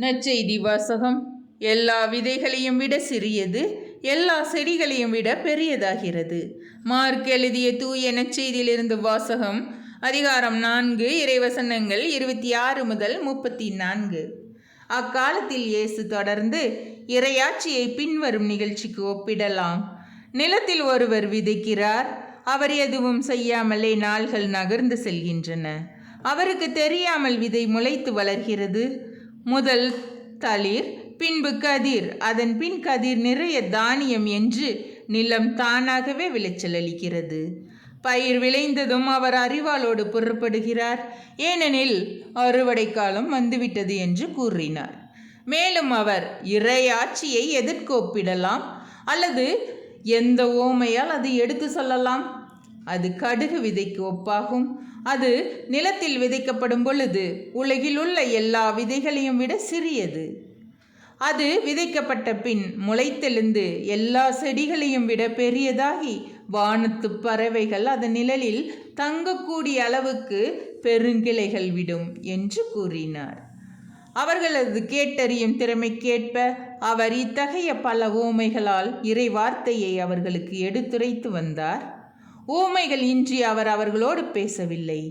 நற்செய்தி வாசகம். எல்லா விதைகளையும் விட சிறியது, எல்லா செடிகளையும் விட பெரியதாகிறது. மார்க் எழுதிய தூய நற்செய்தியிலிருந்து வாசகம். அதிகாரம் 4, இறைவசனங்கள் 26 முதல் 34. அக்காலத்தில் இயேசு தொடர்ந்து, இறையாட்சியை பின்வரும் நிகழ்ச்சிக்கு ஒப்பிடலாம். நிலத்தில் ஒருவர் விதைக்கிறார். அவர் எதுவும் செய்யாமலே நாள்கள் நகர்ந்து செல்கின்றன. அவருக்கு தெரியாமல் விதை முளைத்து வளர்கிறது. முதல் தளிர், பின்பு கதிர், அதன் பின் கதிர் நிறைய தானியம் என்று நிலம் தானாகவே விளைச்சல் அளிக்கிறது. பயிர் விளைந்ததும் அவர் அறிவாளோடு புறப்படுகிறார், ஏனெனில் அறுவடை காலம் வந்துவிட்டது என்று கூறினார். மேலும் அவர் இறையாட்சியை எதற்கு ஒப்பிடலாம் அல்லது எந்த ஓமையால் அது எடுத்து சொல்லலாம்? அது கடுகு விதைக்கு ஒப்பாகும். அது நிலத்தில் விதைக்கப்படும் பொழுது உலகில் உள்ள எல்லா விதைகளையும் விட சிறியது. அது விதைக்கப்பட்ட பின் முளைத்தெழுந்து எல்லா செடிகளையும் விட பெரியதாகி வானத்து பறவைகள் அதன் நிழலில் தங்கக்கூடிய அளவுக்கு பெருங்கிளைகள் விடும் என்று கூறினார். அவர்களது கேட்டறியும் திறமைக்கேற்ப அவர் இத்தகைய பல ஓமைகளால் இறை வார்த்தையை அவர்களுக்கு எடுத்துரைத்து வந்தார். ஊமைகள் இன்றி அவர் அவர்களோடு பேசவில்லை.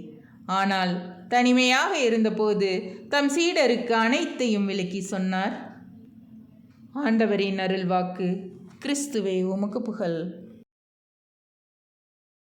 ஆனால் தனிமையாக இருந்தபோது தம் சீடருக்கு அனைத்தையும் விளக்கி சொன்னார். ஆண்டவரின் அருள்வாக்கு. கிறிஸ்துவே உமக்கு புகழ்.